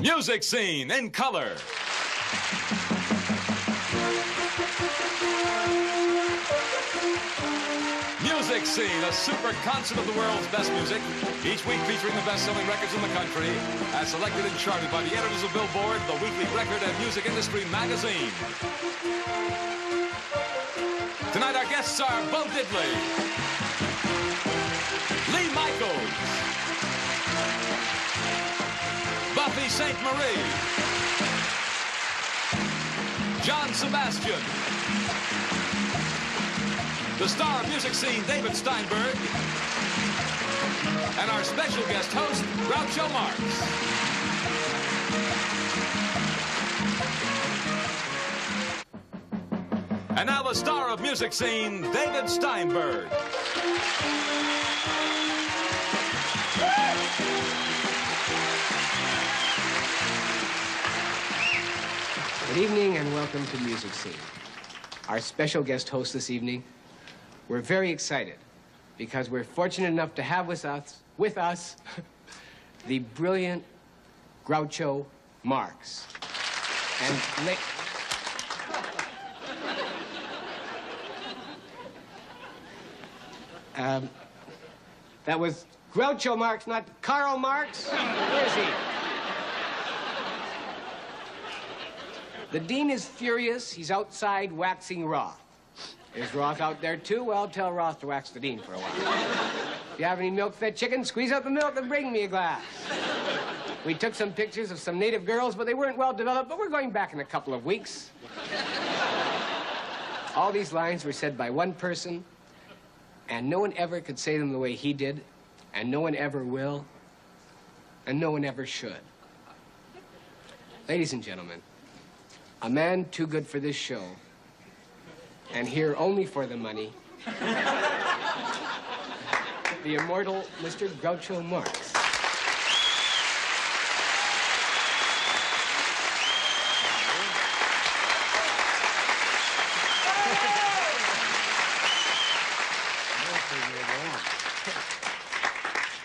Music Scene in color. Music Scene, a super concert of the world's best music. Each week featuring the best-selling records in the country, as selected and charted by the editors of Billboard, the weekly record and music industry magazine. Tonight our guests are Bo Diddley, Lee Michaels, Buffy St. Marie, John Sebastian, the star of Music Scene, David Steinberg, and our special guest host, Groucho Marx. And now the star of Music Scene, David Steinberg. Good evening and welcome to Music Scene. Our special guest host this evening, we're very excited because we're fortunate enough to have with us the brilliant Groucho Marx. And that was Groucho Marx, not Karl Marx. Where is he? The Dean is furious. He's outside waxing Roth. Is Roth out there, too? Well, tell Roth to wax the Dean for a while. If you have any milk-fed chicken, squeeze out the milk and bring me a glass. We took some pictures of some native girls, but they weren't well developed, but we're going back in a couple of weeks. All these lines were said by one person, and no one ever could say them the way he did, and no one ever will, and no one ever should. Ladies and gentlemen, a man too good for this show, and here only for the money, the immortal Mr. Groucho Marx.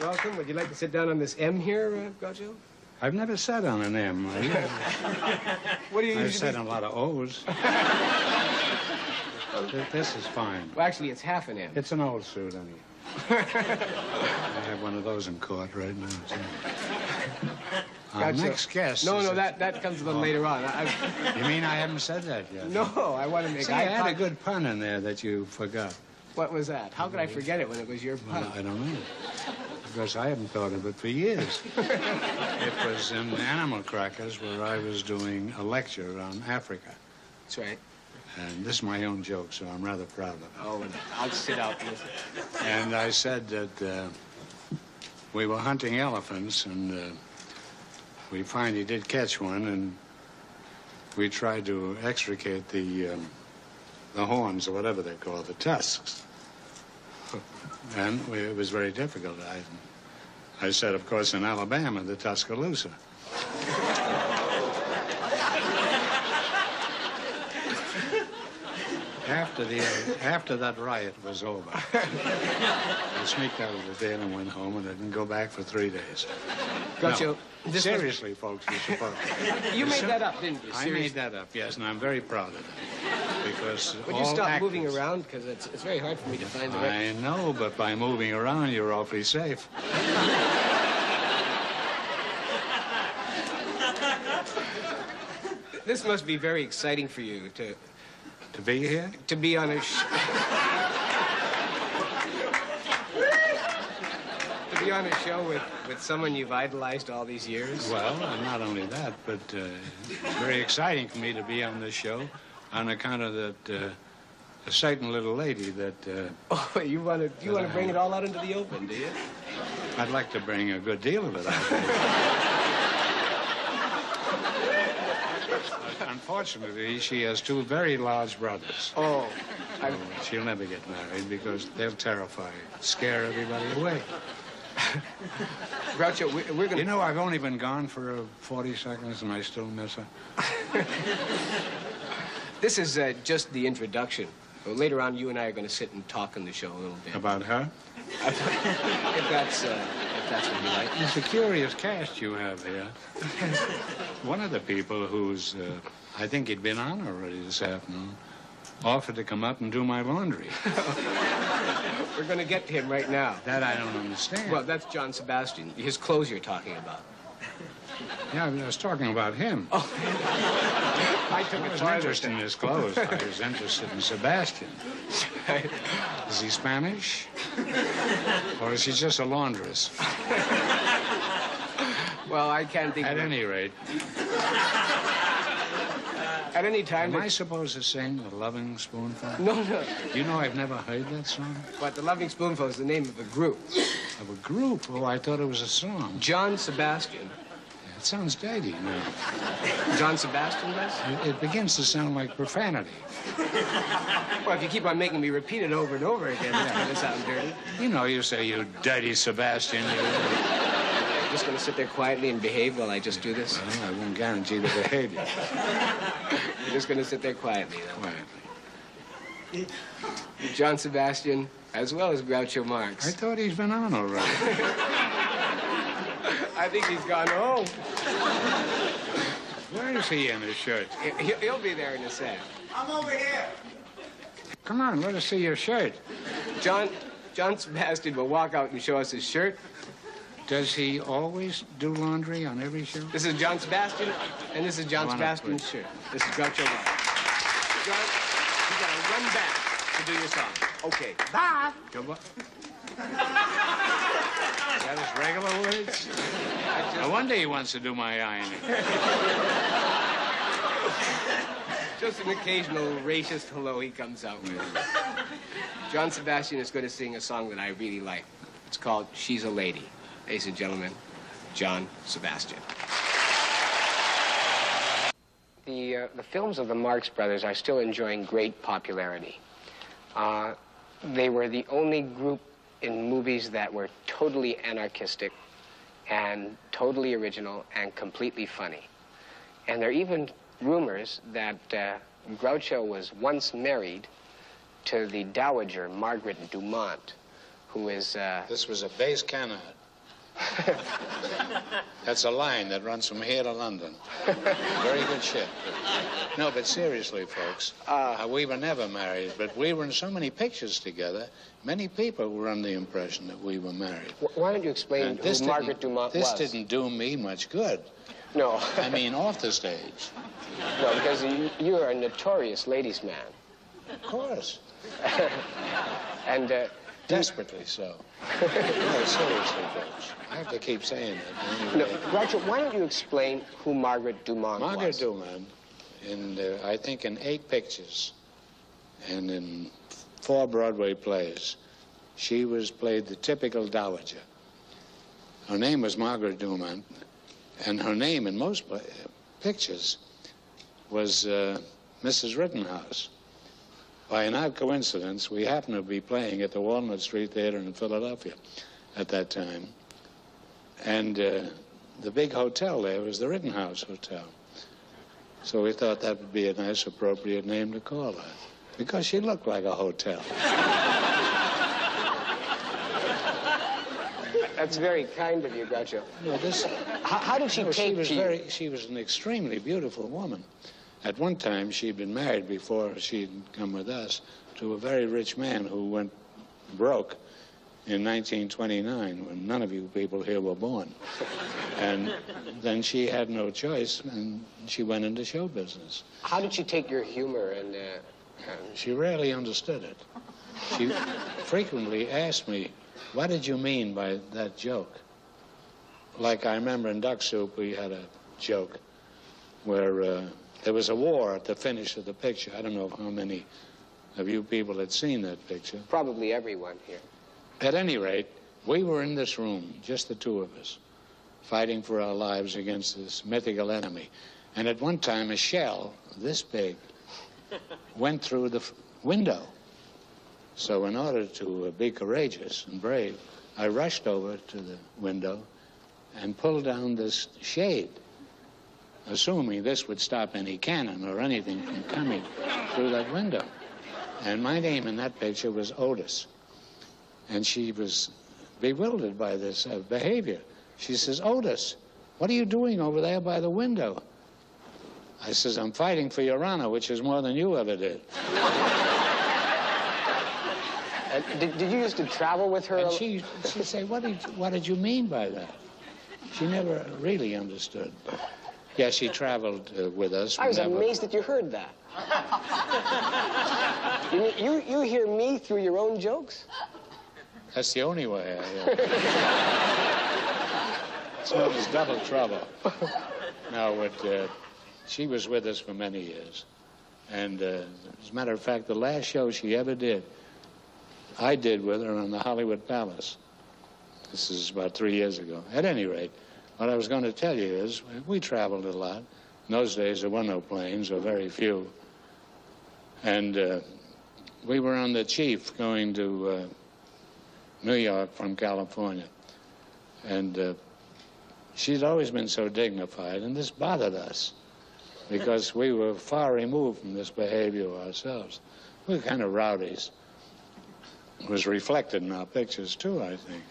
Welcome. Would you like to sit down on this M here, Groucho? I've never sat on an M. What do you usually... I've sat on a lot of O's. This is fine. Well, actually, it's half an M. It's an old suit, honey. I have one of those in court right now. Our next guest... No, that comes a little later on. You mean I haven't said that yet? No, I want to make... See, I had a good pun in there that you forgot. What was that? How could I forget it when it was your pun? Well, I don't know. Because I haven't thought of it for years. It was in Animal Crackers where I was doing a lecture on Africa. That's right. And this is my own joke, so I'm rather proud of it. Oh, I'll sit out and listen. And I said that we were hunting elephants, and we finally did catch one, and we tried to extricate the horns, or whatever they're called, the tusks. And it was very difficult. I said, of course, in Alabama, the Tuscaloosa. After that riot was over, I sneaked out of the den and went home, and I didn't go back for 3 days. Groucho, no, seriously, folks, you're supposed to. You made that up, didn't you? Seriously? I made that up, yes, and I'm very proud of it. Because would you stop moving around? Because it's very hard for me to find the right... I know, but by moving around, you're awfully safe. This must be very exciting for you to... To be here? To be on a... to be on a show with someone you've idolized all these years? Well, not only that, but it's very exciting for me to be on this show on account of that a certain little lady that... Oh, you want to bring it all out into the open, do you? I'd like to bring a good deal of it out. Unfortunately, she has 2 very large brothers. Oh. So she'll never get married because they'll scare everybody away. Groucho, we're gonna... You know, I've only been gone for 40 seconds and I still miss her. This is just the introduction. Well, later on, you and I are going to sit and talk on the show a little bit. About her? if That's what you like. It's a curious cast you have here. One of the people who's, I think he'd been on already this afternoon, offered to come up and do my laundry. We're going to get to him right now. That I don't understand. Well, that's John Sebastian. His clothes you're talking about. Yeah, I was talking about him. Oh. I took I a was toilet interested in his clothes. I was interested in Sebastian. Is he Spanish? Or is he just a laundress? Well, I can't think At of any rate, At any time... am I supposed to sing The Loving Spoonful? No, no. You know I've never heard that song? But The Loving Spoonful is the name of a group. Of a group? Oh, I thought it was a song. John Sebastian. It sounds dirty now. John Sebastian does? It begins to sound like profanity. Well, if you keep on making me repeat it over and over again, it's going to sound dirty. You know, you say, you dirty Sebastian. You're just going to sit there quietly and behave while I just do this? Well, I won't guarantee the behavior. You're just going to sit there quietly, though. Quietly. John Sebastian, as well as Groucho Marx. I thought he's been on already. I think he's gone home. Where is he in his shirt? He'll be there in a sec. I'm over here. Come on, let us see your shirt. John Sebastian will walk out and show us his shirt. Does he always do laundry on every show? This is John Sebastian, and this is John Come on up, Sebastian's please. shirt. This is Groucho Marx. John, you got to run back to do your song. Okay. Bye. Come on. Is that his regular words? No wonder he wants to do my ironing. Just an occasional racist hello he comes out with. John Sebastian is going to sing a song that I really like. It's called She's a Lady. Ladies and gentlemen, John Sebastian. The films of the Marx Brothers are still enjoying great popularity. They were the only group in movies that were totally anarchistic and totally original and completely funny. And there are even rumors that Groucho was once married to the Dowager Margaret Dumont, who is... This was a base canard. That's a line that runs from here to London. Very good ship. No, but seriously, folks, we were never married, but we were in so many pictures together, many people were under the impression that we were married. Why don't you explain who Margaret Dumont was? This didn't do me much good. No. I mean, off the stage. No, because you are a notorious ladies' man. Of course. And... Desperately so. No, seriously, folks. I have to keep saying it. No, Anyway. Groucho, why don't you explain who Margaret Dumont was? Margaret Dumont, I think in 8 pictures and in 4 Broadway plays, she played the typical dowager. Her name was Margaret Dumont, and her name in most pictures was Mrs. Rittenhouse. By an odd coincidence, we happened to be playing at the Walnut Street Theater in Philadelphia at that time. And the big hotel there was the Rittenhouse Hotel. So we thought that would be a nice, appropriate name to call her, because she looked like a hotel. That's very kind of you, Groucho. No, How did she take to you? She was an extremely beautiful woman. At one time, she'd been married before she'd come with us to a very rich man who went broke in 1929 when none of you people here were born. And then she had no choice, and she went into show business. How did she take your humor and... She rarely understood it. She frequently asked me, what did you mean by that joke? Like I remember in Duck Soup, we had a joke where there was a war at the finish of the picture. I don't know how many of you people had seen that picture. Probably everyone here. At any rate, we were in this room, just the 2 of us, fighting for our lives against this mythical enemy. And at one time, a shell this big went through the window. So in order to be courageous and brave, I rushed over to the window and pulled down this shade, assuming this would stop any cannon or anything from coming through that window. And my name in that picture was Otis. And she was bewildered by this behavior. She says, "Otis, what are you doing over there by the window?" I says, "I'm fighting for your honor, which is more than you ever did." Did you used to travel with her? And she'd say, what did you mean by that? She never really understood. Yeah, she traveled with us. I was amazed that you heard that. you hear me through your own jokes? That's the only way I hear it. It's known as double trouble. Now, she was with us for many years. And as a matter of fact, the last show she ever did, I did with her on the Hollywood Palace. This is about 3 years ago. At any rate, what I was going to tell you is we traveled a lot. In those days, there were no planes, or very few. And we were on the Chief going to New York from California. And she'd always been so dignified, and this bothered us because we were far removed from this behavior ourselves. We were kind of rowdies. It was reflected in our pictures, too, I think.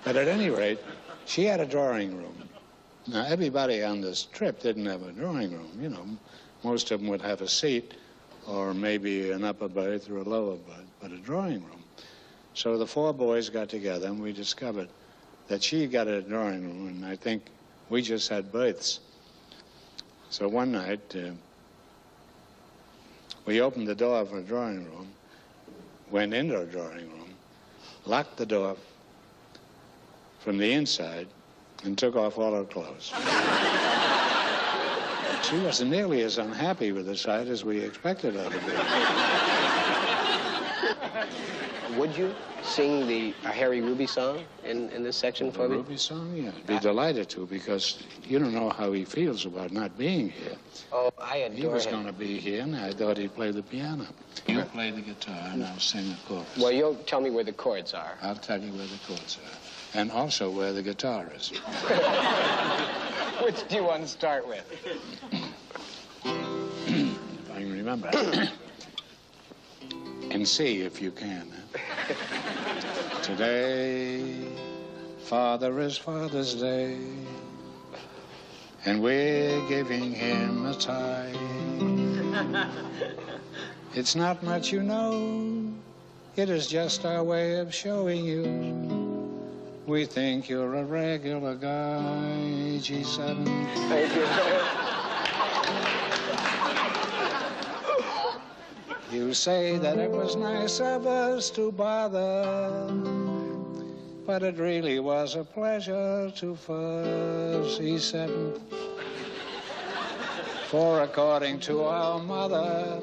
But at any rate, she had a drawing room. Now, everybody on this trip didn't have a drawing room. You know, most of them would have a seat or maybe an upper berth or a lower berth, but a drawing room. So the 4 boys got together, and we discovered that she got a drawing room, and I think we just had berths. So one night, we opened the door of her drawing room, went into her drawing room, locked the door from the inside, and took off all her clothes. She wasn't nearly as unhappy with the sight as we expected her to be. Would you sing the Harry Ruby song in this section for me? Ruby song? Yeah, I'd be delighted to, because you don't know how he feels about not being here. Oh, I adore him. He was going to be here, and I thought he'd play the piano. You play the guitar, and I'll sing the chorus. Well, you'll tell me where the chords are. I'll tell you where the chords are, and also where the guitar is. Which do you want to start with? If I can remember. And C, if you can. Today, Father is Father's Day, and we're giving him a tie. It's not much, you know. It is just our way of showing you we think you're a regular guy, G7. Thank you. You say that it was nice of us to bother, but it really was a pleasure to fuss, E7. For according to our mother,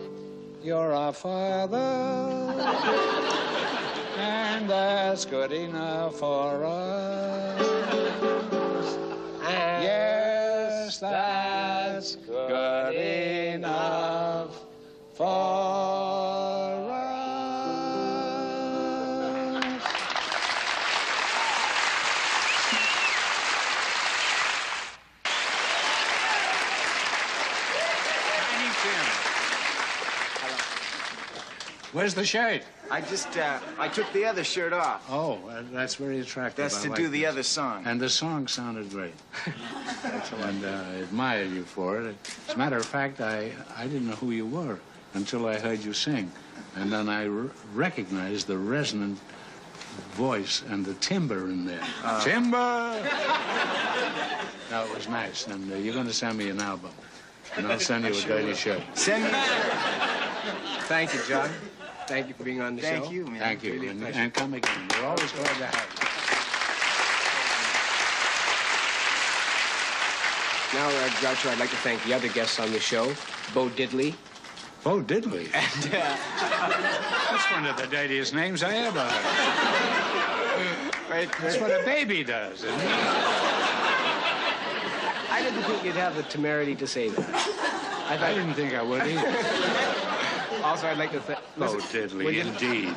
you're our father, and that's good enough for us. Yes, that's good enough for us. Where's the shirt? I took the other shirt off. Oh, that's very attractive. That's to do the other song. And the song sounded great. And I admire you for it. As a matter of fact, I didn't know who you were until I heard you sing. And then I recognized the resonant voice and the timbre in there. Timbre! No, it was nice. And you're going to send me an album. And I'll send you a dirty shirt. Send me a shirt. Thank you, John. Thank you for being on the show. Thank you, man. Thank you. And come again. We're always glad to have you. Now, Groucho, I'd like to thank the other guests on the show, Bo Diddley. Bo Diddley? And, That's one of the dirtiest names I ever heard. That's what a baby does, isn't it? I didn't think you'd have the temerity to say that. I didn't think I would either. Also, I'd like to thank... Bo Diddley, indeed.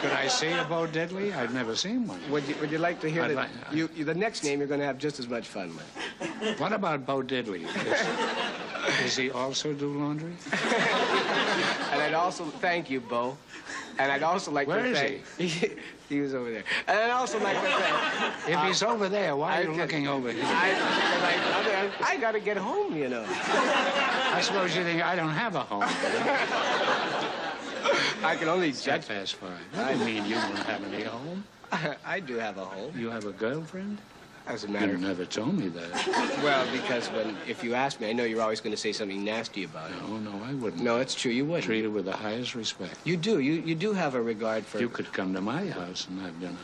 Could I see a Bo Diddley? I've never seen one. Would you like to hear the next name you're going to have just as much fun with? What about Bo Diddley? Does he also do laundry? And I'd also thank you, Bo. And I'd also like Where to is thank... He was over there. And I'd also like to thank... If he's over there, why are you looking over here? I got to get home, you know. I suppose you think I don't have a home. I can only That judge... fast far. What do you mean you don't have any home? I do have a home. You have a girlfriend? As a You matter of... never told me that. Well, because if you ask me, I know you're always going to say something nasty about it. No, I wouldn't. No, it's true, you wouldn't. Treat her with the highest respect. You do. You do have a regard for... You could come to my house and have dinner.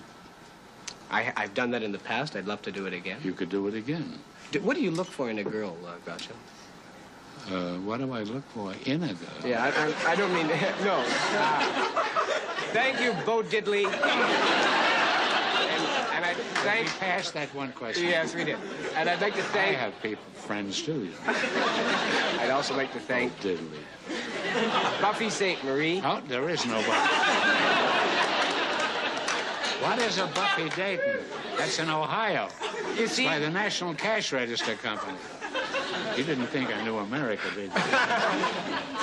I've done that in the past. I'd love to do it again. You could do it again. What do you look for in a girl, Groucho? What do I look for in a girl? Yeah, I don't mean... No. Thank you, Bo Diddley. And I thank... We passed that one question. Yes, we did. And I'd like to I thank... have people, friends too. You know. I'd also like to thank Diddley. Buffy St. Marie. Oh, there is no Buffy. What is a Buffy Dayton? That's in Ohio. You see... By the National Cash Register Company. You didn't think I knew America, did you?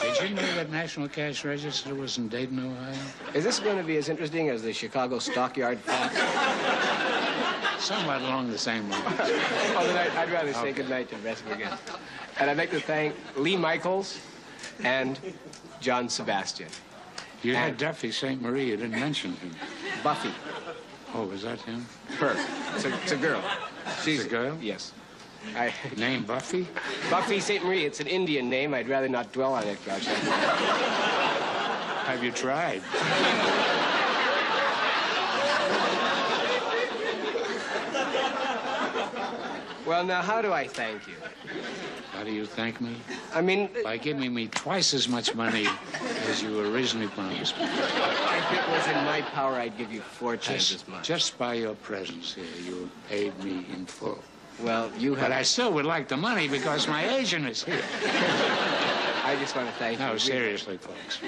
Did you know that National Cash Register was in Dayton, Ohio? Is this going to be as interesting as the Chicago Stockyard Fox? Somewhat along the same lines. Oh, then I'd rather say goodnight to the rest of you again. And I'd like to thank Lee Michaels and John Sebastian. You had Duffy St. Marie. You didn't mention him. Buffy. Oh, was that him? Her. It's a girl. She's a girl? Yes. Name Buffy? Buffy St. Marie. It's an Indian name. I'd rather not dwell on it, Groucho. Have you tried? Well, now, how do I thank you? How do you thank me? I mean... By giving me twice as much money as you originally promised me. If it was in my power, I'd give you 4 times as much. Just by your presence here, you have paid me in full. Well, you have... But I still would like the money because my agent is here. I just want to thank you. No, seriously, folks.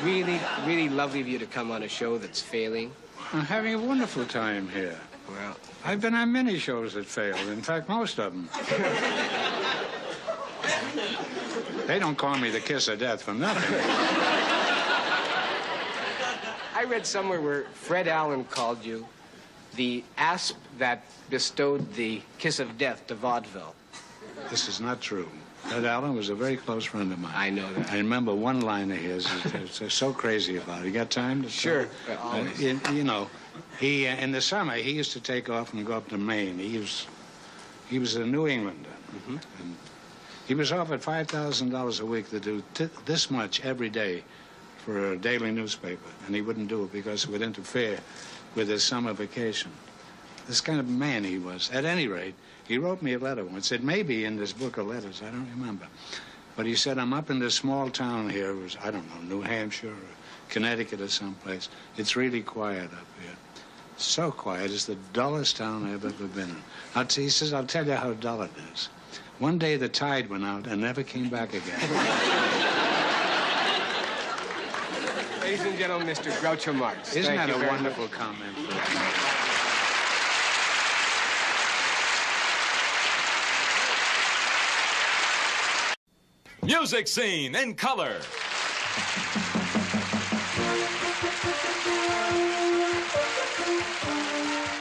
Really, really lovely of you to come on a show that's failing. I'm having a wonderful time here. Well, I've been on many shows that failed. In fact, most of them. They don't call me the kiss of death for nothing. I read somewhere where Fred Allen called you the asp that bestowed the kiss of death to vaudeville. This is not true. Fred Allen was a very close friend of mine. I know that. I remember one line of his. It's so crazy about it. You got time to Sure. Always. You know, he in the summer he used to take off and go up to Maine. He was a New Englander, and he was offered $5,000 a week to do this much every day for a daily newspaper, and he wouldn't do it because it would interfere with his summer vacation. This kind of man he was. At any rate, he wrote me a letter once. It may be in this book of letters. I don't remember. But he said, I'm up in this small town here. It was, I don't know, New Hampshire or Connecticut or someplace. It's really quiet up here. So quiet. It's the dullest town I've ever been in. He says, I'll tell you how dull it is. One day the tide went out and never came back again. Ladies and gentlemen, Mr. Groucho Marx. Isn't Thank that you a very wonderful much. comment? Music Scene in color.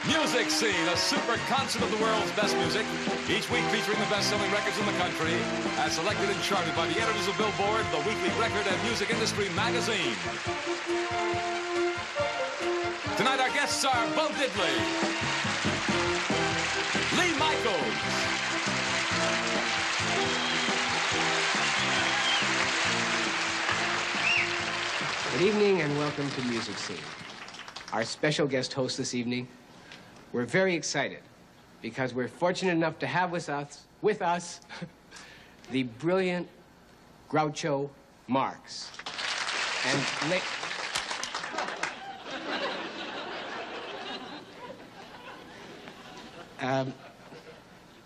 Music Scene, a super concert of the world's best music, each week featuring the best-selling records in the country, as selected and charted by the editors of Billboard, the weekly record and music industry magazine. Tonight our guests are Bo Diddley, Lee Michaels, Good evening and welcome to Music Scene. Our special guest host this evening, we're very excited because we're fortunate enough to have with us the brilliant Groucho Marx. And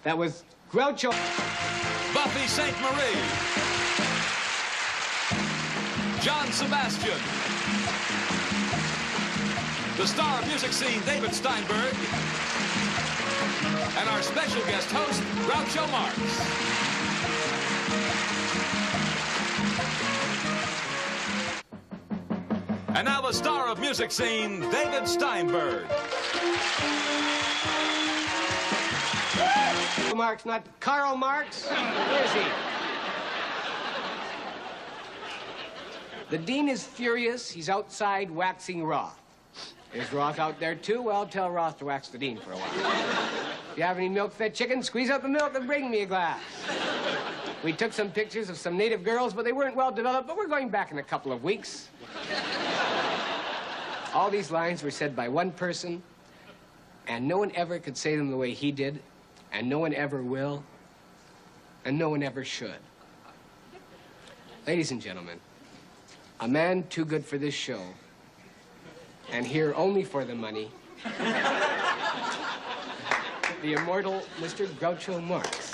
that was Groucho. Buffy St. Marie, John Sebastian, the star of Music Scene, David Steinberg, and our special guest host, Groucho Marx. And now the star of music scene, David Steinberg. Marx, not Karl Marx. Where is he? The Dean is furious. He's outside waxing Roth. Is Roth out there, too? Well, tell Roth to wax the Dean for a while. If you have any milk-fed chicken, squeeze out the milk and bring me a glass. We took some pictures of some native girls, but they weren't well developed, but we're going back in a couple of weeks. All these lines were said by one person, and no one ever could say them the way he did, and no one ever will, and no one ever should. Ladies and gentlemen, a man too good for this show, and here only for the money, the immortal Mr. Groucho Marx.